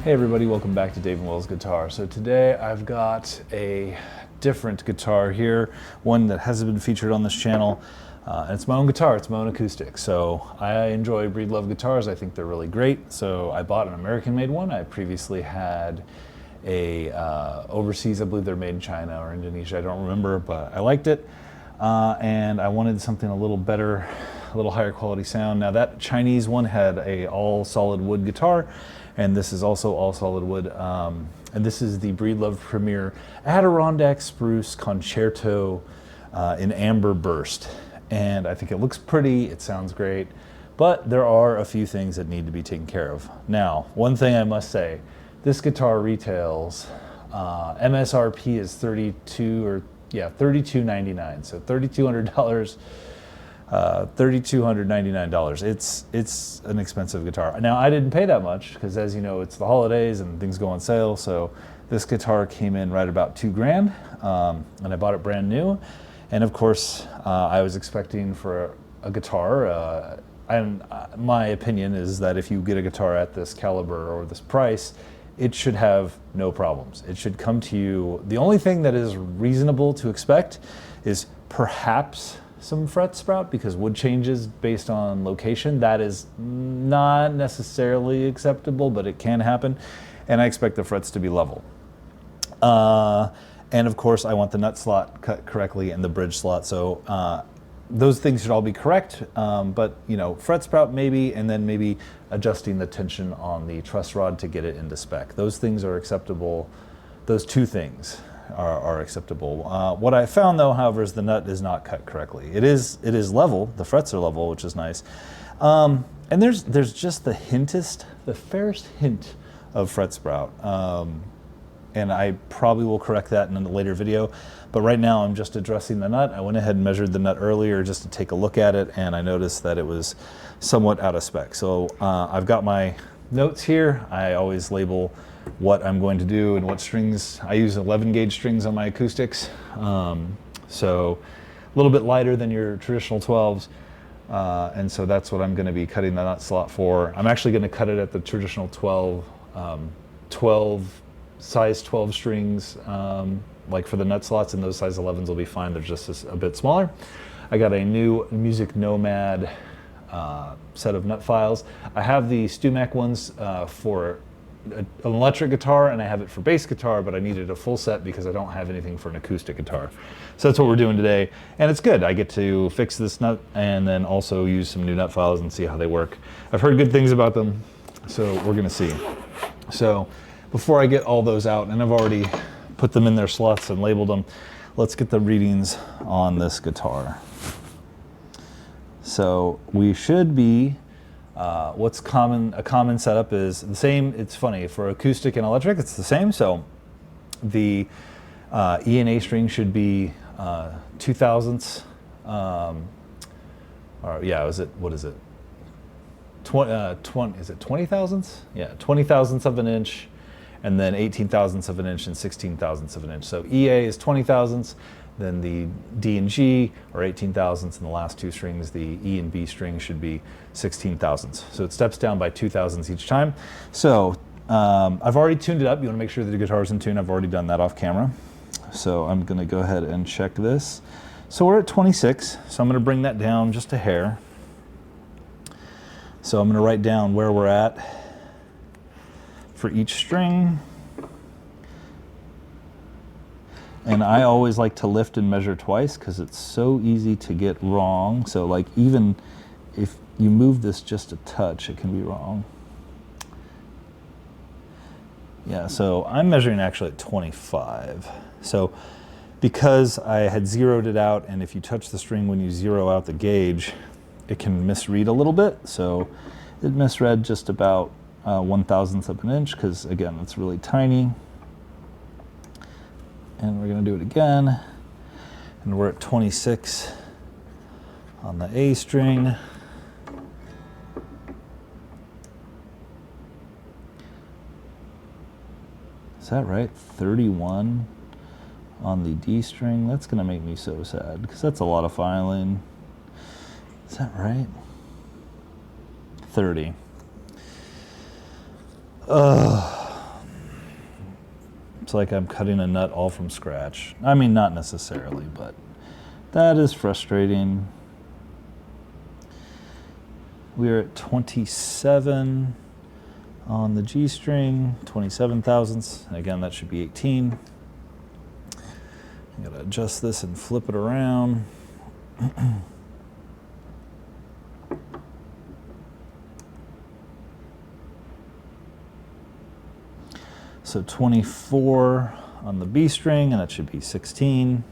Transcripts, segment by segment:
Hey everybody, welcome back to Dave and Will's Guitar. So today I've got a different guitar here, one that hasn't been featured on this channel. And it's my own guitar, it's my own acoustic. So I enjoy Breedlove guitars, I think they're really great. So I bought an American-made one. I previously had a overseas, I believe they're made in China or Indonesia, I don't remember, but I liked it. And I wanted something a little better, a little higher quality sound. Now that Chinese one had a all solid wood guitar, and this is also all solid wood. And this is the Breedlove Premier Adirondack Spruce Concerto in Amber Burst. And I think it looks pretty, it sounds great, but there are a few things that need to be taken care of. Now, one thing I must say, this guitar retails, MSRP is $32.99, so $3,200. $3,299. It's an expensive guitar. Now I didn't pay that much because, as you know, it's the holidays and things go on sale. So this guitar came in right about $2,000, and I bought it brand new. And of course, I was expecting for a guitar. And my opinion is that if you get a guitar at this caliber or this price, it should have no problems. It should come to you. The only thing that is reasonable to expect is perhaps some fret sprout, because wood changes based on location. That is not necessarily acceptable, but it can happen. And I expect the frets to be level. And of course, I want the nut slot cut correctly and the bridge slot. So those things should all be correct. But you know, fret sprout maybe, and then maybe adjusting the tension on the truss rod to get it into spec. Those things are acceptable. Those two things are acceptable. What I found though, however, is the nut is not cut correctly. It is level, the frets are level, which is nice. And there's just the fairest hint of fret sprout. And I probably will correct that in a later video. But right now I'm just addressing the nut. I went ahead and measured the nut earlier just to take a look at it, and I noticed that it was somewhat out of spec. So I've got my notes here. I always label what I'm going to do and what strings. I use 11 gauge strings on my acoustics, so a little bit lighter than your traditional 12s, and so that's what I'm going to be cutting the nut slot for. I'm actually going to cut it at the traditional size 12 strings, like for the nut slots, and those size 11s will be fine. They're just a bit smaller. I got a new Music Nomad set of nut files. I have the StewMac ones for an electric guitar, and I have it for bass guitar, but I needed a full set because I don't have anything for an acoustic guitar. So that's what we're doing today, and it's good. I get to fix this nut and then also use some new nut files and see how they work. I've heard good things about them, so we're gonna see. So before I get all those out, and I've already put them in their slots and labeled them, let's get the readings on this guitar. So we should be, what's common, a common setup is the same. It's funny, for acoustic and electric, it's the same. So the E and A string should be 2/1000ths, or yeah, what is it? Is it 20 thousandths? Yeah, 20 thousandths of an inch, and then 18 thousandths of an inch and 16 thousandths of an inch. So EA is 20 thousandths, then the D and G are 18 thousandths, and the last two strings, the E and B string, should be 16 thousandths. So it steps down by 2 thousandths each time. So I've already tuned it up. You want to make sure that the guitar is in tune. I've already done that off camera. So I'm going to go ahead and check this. So we're at 26, so I'm going to bring that down just a hair. So I'm going to write down where we're at for each string. And I always like to lift and measure twice because it's so easy to get wrong. So like, even if you move this just a touch, it can be wrong. Yeah, so I'm measuring actually at 25. So because I had zeroed it out, and if you touch the string when you zero out the gauge, it can misread a little bit. So it misread just about 1/1000th of an inch, because again, it's really tiny. And we're going to do it again, and we're at 26 on the A string. Is that right? 31 on the D string. That's going to make me so sad, because that's a lot of filing. Is that right? 30. like I'm cutting a nut all from scratch. I mean, not necessarily, but that is frustrating. We're at 27 on the G string, 27 thousandths. Again, that should be 18. I gotta adjust this and flip it around. So 24 on the B string, and that should be 16.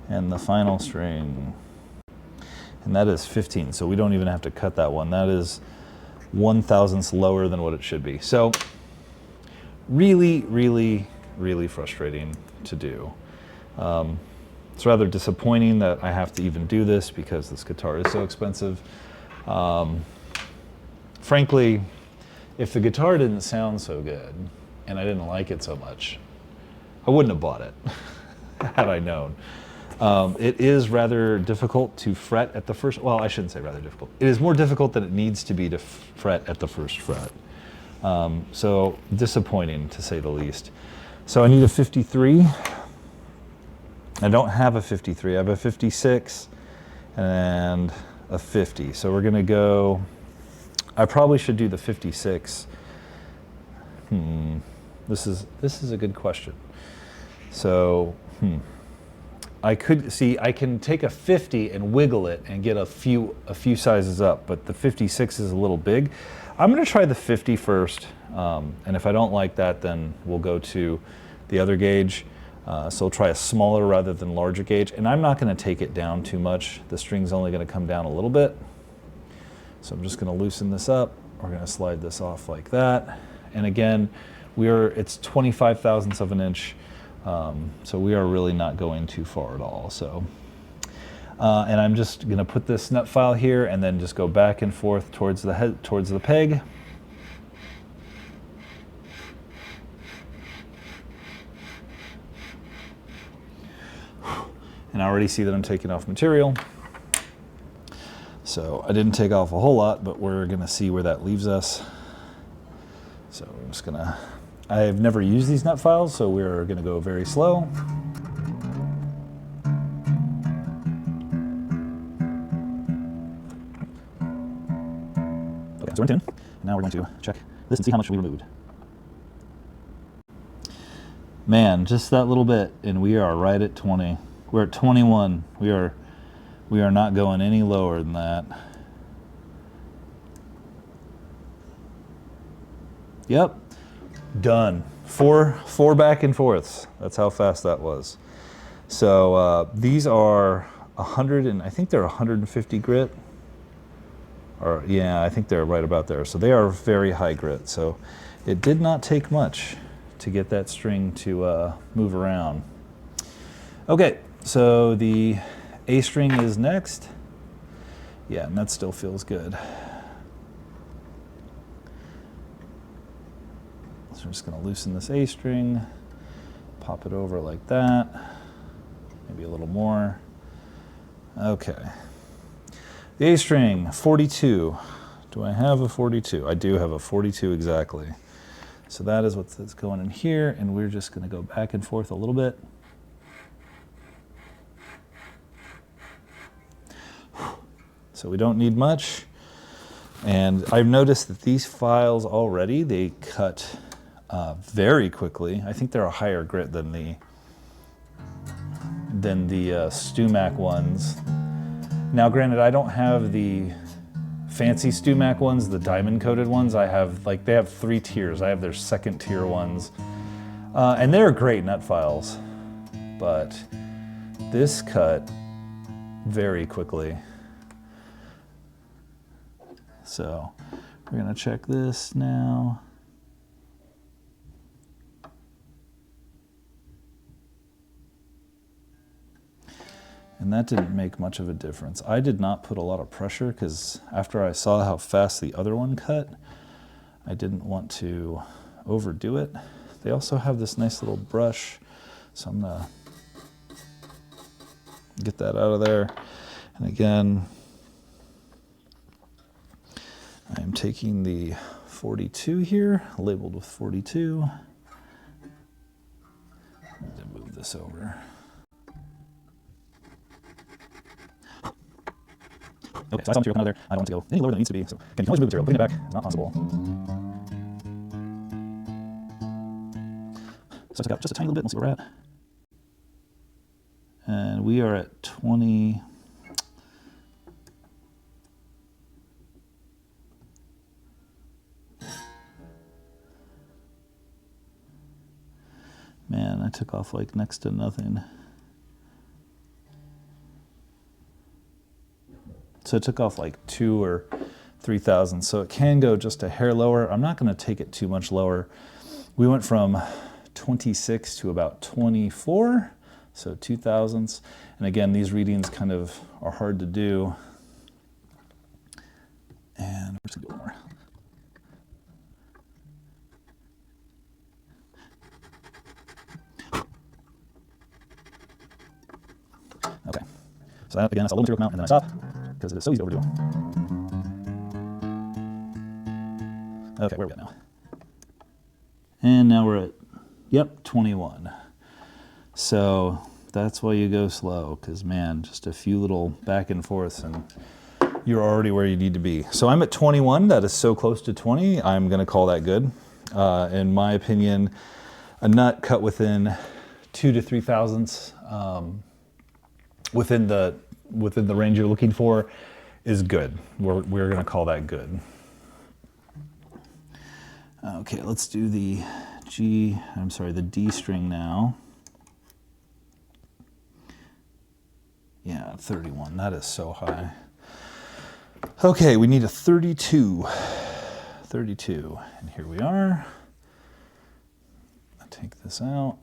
And the final string, and that is 15. So we don't even have to cut that one. That is 1/1000th lower than what it should be. So really, really, really frustrating to do. It's rather disappointing that I have to even do this because this guitar is so expensive. Frankly, if the guitar didn't sound so good and I didn't like it so much, I wouldn't have bought it had I known. It is rather difficult to fret at the first, well, I shouldn't say rather difficult. It is more difficult than it needs to be to fret at the first fret. So disappointing to say the least. So I need a 53. I don't have a 53, I have a 56 and a 50. So we're gonna go, I probably should do the 56. This is a good question. So, I could see, I can take a 50 and wiggle it and get a few sizes up, but the 56 is a little big. I'm gonna try the 50 first, and if I don't like that, then we'll go to the other gauge. So we'll try a smaller rather than larger gauge, and I'm not gonna take it down too much. The string's only gonna come down a little bit. So I'm just gonna loosen this up. We're gonna slide this off like that. And again, it's 25 thousandths of an inch. So we are really not going too far at all. So, and I'm just gonna put this nut file here and then just go back and forth towards the head, towards the peg. And I already see that I'm taking off material. So I didn't take off a whole lot, but we're gonna see where that leaves us. So I'm just gonna, I've never used these nut files, so we're gonna go very slow. Okay, so we're in tune. Now we're going to check this and see how much we removed. Man, just that little bit, and we are right at 20. We're at 21. We are not going any lower than that. Yep, done. Four back and forths. That's how fast that was. So these are 100 and I think they're 150 grit. Or yeah, I think they're right about there. So they are very high grit. So it did not take much to get that string to move around. Okay, so the A string is next. Yeah, and that still feels good. So I'm just gonna loosen this A string, pop it over like that, maybe a little more. Okay. The A string, 42. Do I have a 42? I do have a 42 exactly. So that is what's going in here, and we're just gonna go back and forth a little bit. So we don't need much. And I've noticed that these files already, they cut very quickly. I think they're a higher grit than the StewMac ones. Now granted, I don't have the fancy StewMac ones, the diamond coated ones. I have, like, they have 3 tiers. I have their second tier ones. And they're great nut files, but this cut very quickly. So we're gonna check this now. And that didn't make much of a difference. I did not put a lot of pressure because after I saw how fast the other one cut, I didn't want to overdo it. They also have this nice little brush, so I'm gonna get that out of there. And again, I am taking the 42 here, labeled with 42. Need to move this over. Okay, so I saw material come out of there. I don't want to go any lower than it needs to be. So again, you can always move material. Putting it back is not possible. So I took out just a tiny little bit. Let's see where we're at. And we are at 20. Man, I took off like next to nothing. So I took off like 2 or 3 thousandths. So it can go just a hair lower. I'm not going to take it too much lower. We went from 26 to about 24, so 2 thousandths. And again, these readings kind of are hard to do. And we're just going to do a little more. Okay, so that, again, that's a little material come out, and then I stop, because it is so easy to overdo. Okay, where are we at now? And now we're at, yep, 21. So that's why you go slow, because man, just a few little back and forths and you're already where you need to be. So I'm at 21, that is so close to 20, I'm gonna call that good. In my opinion, a nut cut within 2 to 3 thousandths, within the range you're looking for is good. We're gonna call that good. Okay, let's do the the D string now. Yeah, 31, that is so high. Okay, we need a 32. 32, and here we are. I'll take this out.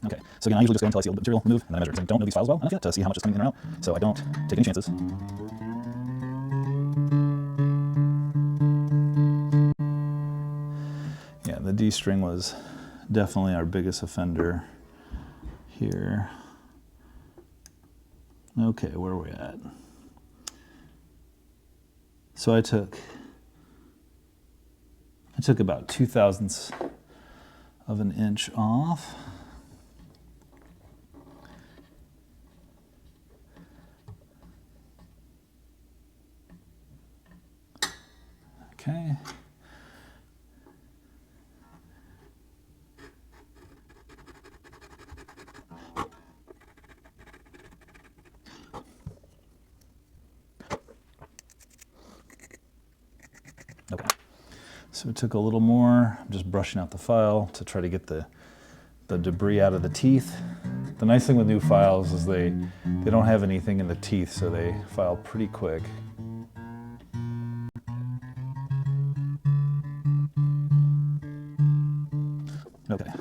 Okay, so again, I usually just go until I see a little bit of material remove, and then I measure, because I don't know these files well enough yet to see how much is coming in or out, so I don't take any chances. Yeah, the D string was definitely our biggest offender here. Okay, where are we at? So I took about 2 thousandths of an inch off. Okay. Okay. So it took a little more. I'm just brushing out the file to try to get the debris out of the teeth. The nice thing with new files is they don't have anything in the teeth, so they file pretty quick. Okay.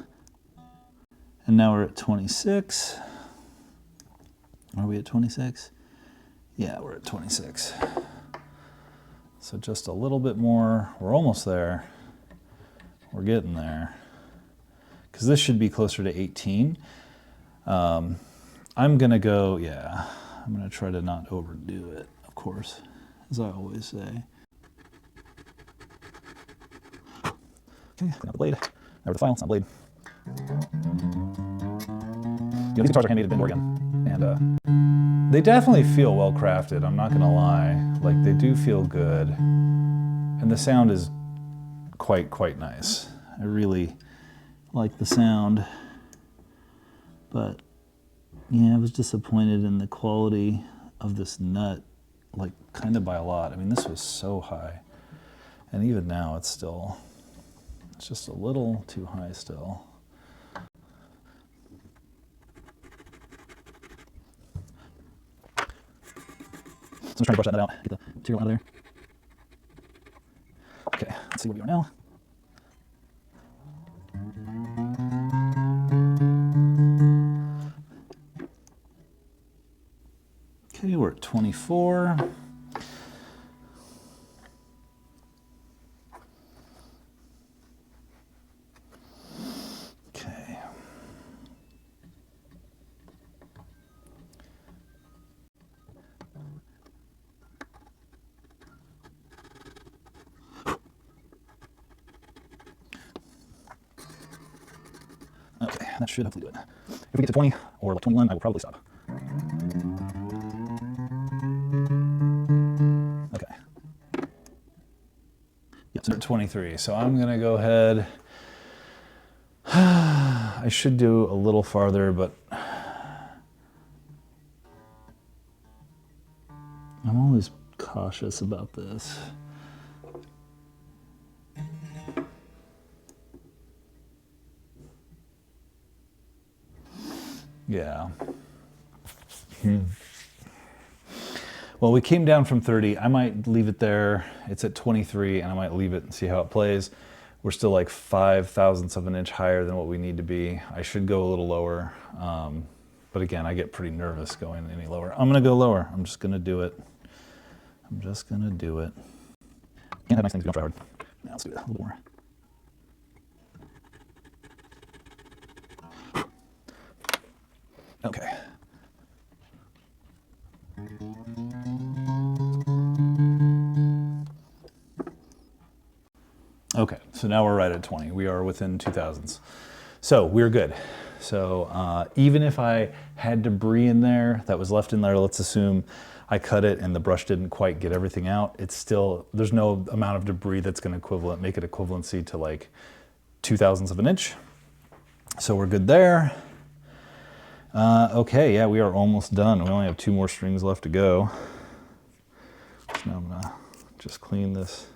And now we're at 26. Are we at 26? Yeah, we're at 26. So just a little bit more. We're almost there. We're getting there. Because this should be closer to 18. I'm going to go, yeah, I'm going to try to not overdo it, of course, as I always say. Okay, clean out the blade. Over the file, it's not blade. These guitars are handmade in Oregon, and they definitely feel well crafted. I'm not gonna lie, like they do feel good, and the sound is quite nice. I really like the sound, but yeah, I was disappointed in the quality of this nut, like kind of by a lot. I mean, this was so high, and even now it's just a little too high still. So I'm just trying to brush that out, get the material out of there. Okay, let's see where we are now. Okay, we're at 24. Okay. that should hopefully do it. If we get to 20 or like 21, I will probably stop. Okay. Yep, so 23. So I'm going to go ahead. I should do a little farther, but I'm always cautious about this. Yeah. Well, we came down from 30. I might leave it there. It's at 23, and I might leave it and see how it plays. We're still like 5/1000ths of an inch higher than what we need to be. I should go a little lower. But again, I get pretty nervous going any lower. I'm going to go lower. I'm just going to do it. I'm just going to do it. Can't have nice things going forward. Now let's do it a little more. Okay. Okay, so now we're right at 20. We are within 2/1000ths. So we're good. So even if I had debris in there that was left in there, let's assume I cut it and the brush didn't quite get everything out, it's still, there's no amount of debris that's going to make it equivalency to like 2/1000ths of an inch. So we're good there. Okay, yeah, we are almost done. We only have 2 more strings left to go. So now I'm gonna just clean this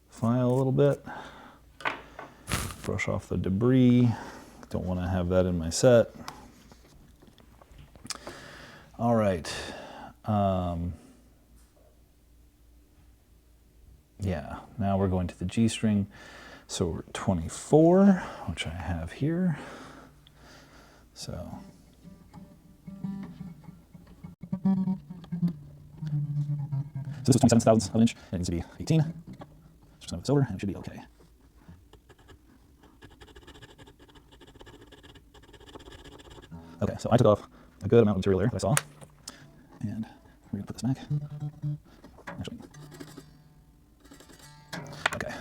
file a little bit. Brush off the debris. Don't want to have that in my set. All right. Yeah, now we're going to the G string. So we're at 24, which I have here. So. So this is 27/1000ths of an inch, and it needs to be 18. Just move this over, and it should be okay. Okay, so I took off a good amount of material there that I saw, and we're going to put this back. Actually, okay.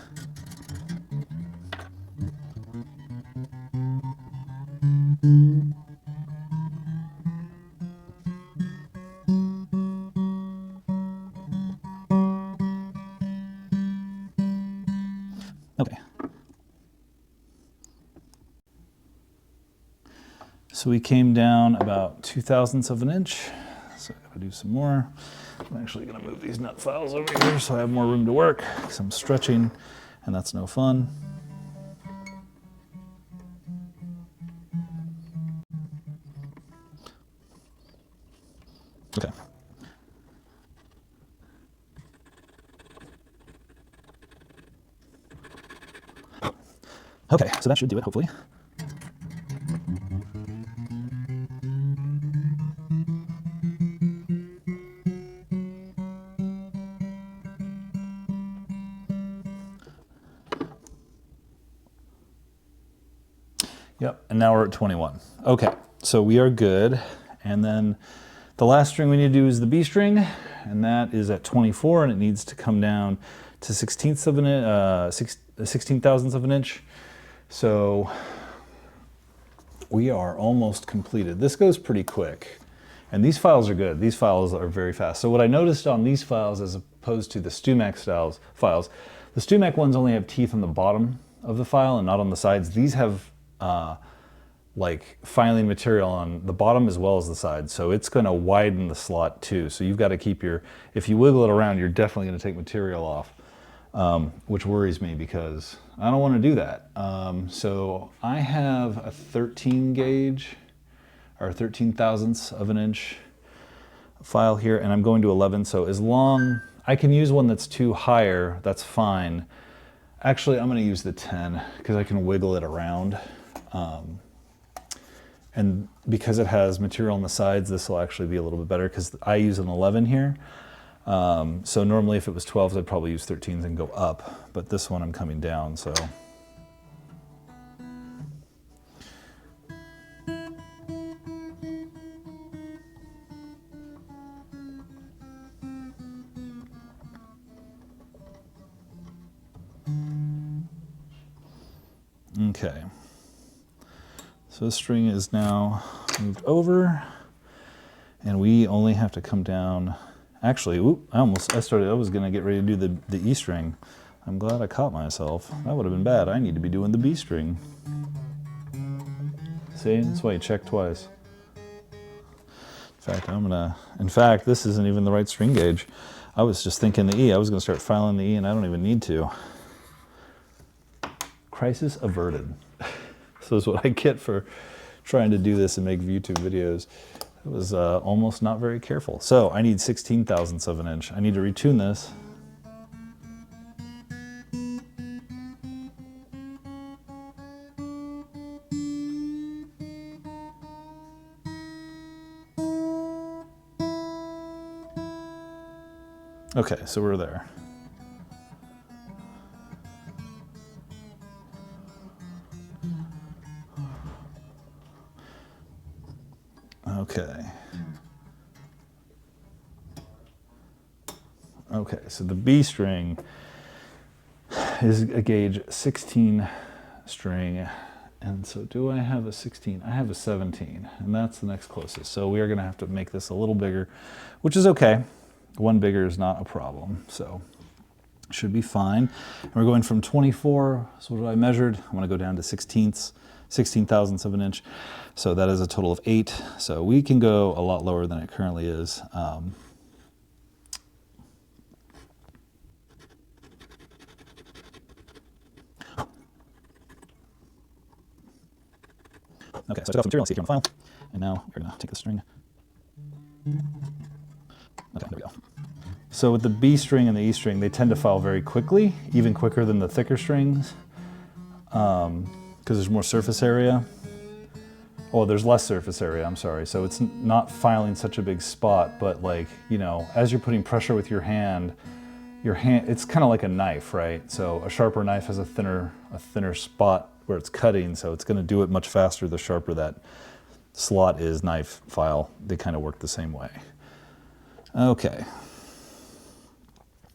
Okay. So we came down about 2/1000ths of an inch. So I gotta do some more. I'm actually gonna move these nut files over here so I have more room to work because I'm stretching and that's no fun. Okay. Okay, so that should do it, hopefully. Yep, and now we're at 21. Okay, so we are good. And then the last string we need to do is the B string, and that is at 24, and it needs to come down to 16/16ths of an 16/1000ths of an inch. So we are almost completed. This goes pretty quick, and these files are good. These files are very fast. So what I noticed on these files, as opposed to the StuMac files, the StuMac ones only have teeth on the bottom of the file and not on the sides. These have like filing material on the bottom as well as the sides, so it's going to widen the slot too. So you've got to keep if you wiggle it around, you're definitely going to take material off, which worries me because I don't want to do that. So I have a 13 gauge or 13/1000ths of an inch file here, and I'm going to 11. So as long I can use one that's 2 higher, that's fine. Actually, I'm going to use the 10 because I can wiggle it around. And because it has material on the sides, this will actually be a little bit better because I use an 11 here. So normally if it was 12s, I'd probably use 13s and go up, but this one I'm coming down, so. Okay. So this string is now moved over, and we only have to come down. Actually, I was gonna get ready to do the E string. I'm glad I caught myself. That would have been bad. I need to be doing the B string. See, that's why you check twice. In fact, this isn't even the right string gauge. I was just thinking the E. I was gonna start filing the E, and I don't even need to. Crisis averted. So that's what I get for trying to do this and make YouTube videos. It was almost not very careful. So I need 16 thousandths of an inch. I need to retune this. Okay, so we're there. Okay. Okay, so the B string is a gauge 16 string. And so do I have a 16? I have a 17, and that's the next closest. So we are gonna have to make this a little bigger, which is okay. One bigger is not a problem, so should be fine. And we're going from 24, so what I measured, I'm gonna go down to 16 thousandths of an inch. So that is a total of 8. So we can go a lot lower than it currently is. Okay, so I took off the material, see it here on the file. And now we're gonna take the string. Okay, there we go. So with the B string and the E string, they tend to file very quickly, even quicker than the thicker strings, because there's more surface area. Oh, there's less surface area, I'm sorry. So it's not filing such a big spot, but like, you know, as you're putting pressure with your hand, it's kind of like a knife, right? So a sharper knife has a thinner spot where it's cutting, so it's gonna do it much faster the sharper that slot is, knife, file. They kind of work the same way. Okay.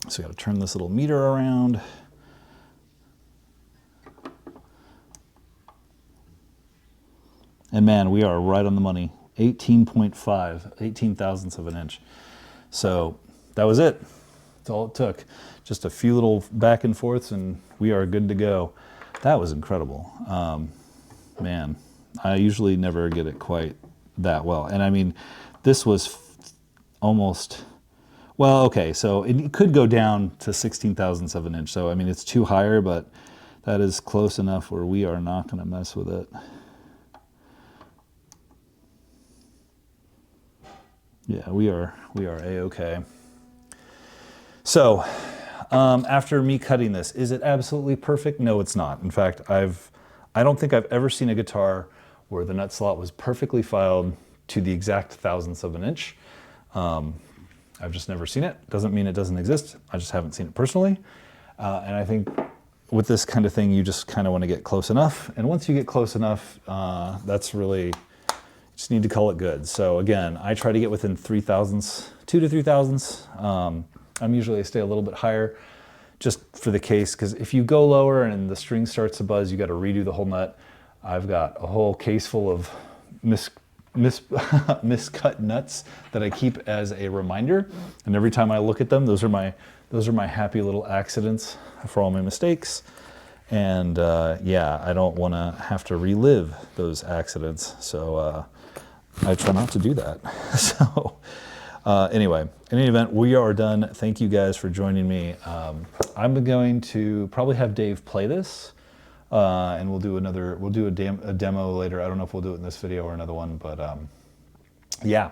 So we got to turn this little meter around. And man, we are right on the money. 18.5, 18 thousandths of an inch. So that was it. That's all it took. Just a few little back and forths and we are good to go. That was incredible. Man, I usually never get it quite that well. And I mean, this was almost, well, okay, so it could go down to 16 thousandths of an inch. So, I mean, it's too higher, but that is close enough where we are not going to mess with it. Yeah, we are A-okay. So, after me cutting this, is it absolutely perfect? No, it's not. In fact, I don't think I've ever seen a guitar where the nut slot was perfectly filed to the exact thousandths of an inch. I've just never seen it. Doesn't mean it doesn't exist. I just haven't seen it personally. And I think with this kind of thing, you just kind of want to get close enough. And once you get close enough, that's really, just need to call it good. So again, I try to get within 3 thousandths, 2 to 3 thousandths. I'm usually stay a little bit higher just for the case, because if you go lower and the string starts to buzz, you got to redo the whole nut. I've got a whole case full of miscut nuts that I keep as a reminder, and every time I look at them, those are my happy little accidents for all my mistakes. And yeah, I don't want to have to relive those accidents, so I try not to do that. So anyway, in any event, we are done. Thank you guys for joining me. I'm going to probably have Dave play this. And we'll do a demo later. I don't know if we'll do it in this video or another one, but yeah,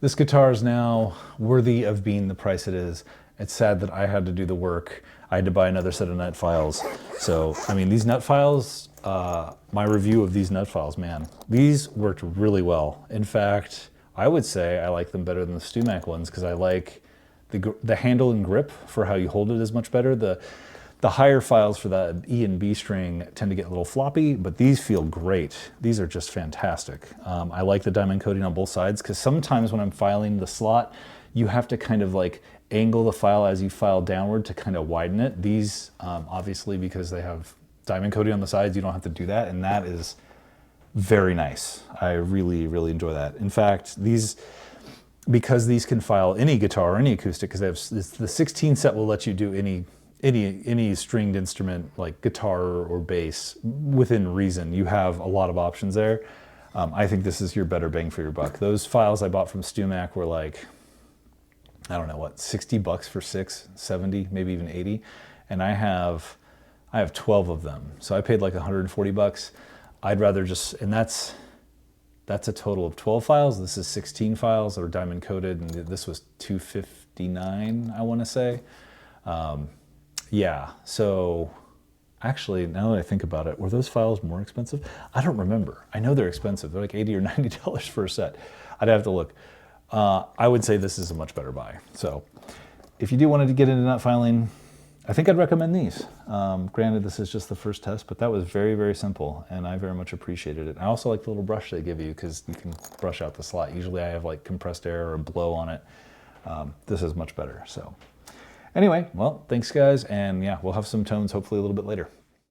this guitar is now worthy of being the price it is. It's sad that I had to do the work. I had to buy another set of nut files. So, I mean, these nut files, my review of these nut files, man, these worked really well. In fact, I would say I like them better than the StewMac ones because I like the handle and grip for how you hold it is much better. The higher files for the E and B string tend to get a little floppy, but these feel great. These are just fantastic. I like the diamond coating on both sides because sometimes when I'm filing the slot, you have to kind of like angle the file as you file downward to kind of widen it. These, obviously, because they have diamond coating on the sides, you don't have to do that, and that is very nice. I really, really enjoy that. In fact, because these can file any guitar or any acoustic, because the 16 set will let you do any stringed instrument like guitar or bass within reason. You have a lot of options there. I think this is your better bang for your buck. Those files I bought from StewMac were like, I don't know what, 60 bucks for 6, 70, maybe even 80. And I have 12 of them. So I paid like 140 bucks. I'd rather just, and that's a total of 12 files. This is 16 files that are diamond coated, and this was $259, I want to say. Yeah, so actually, now that I think about it, were those files more expensive? I don't remember. I know they're expensive. They're like $80 or $90 for a set. I'd have to look. I would say this is a much better buy. So if you do want to get into nut filing, I think I'd recommend these. Granted, this is just the first test, but that was very, very simple, and I very much appreciated it. I also like the little brush they give you because you can brush out the slot. Usually I have like compressed air or blow on it. This is much better. So anyway, well, thanks guys, and yeah, we'll have some tones hopefully a little bit later.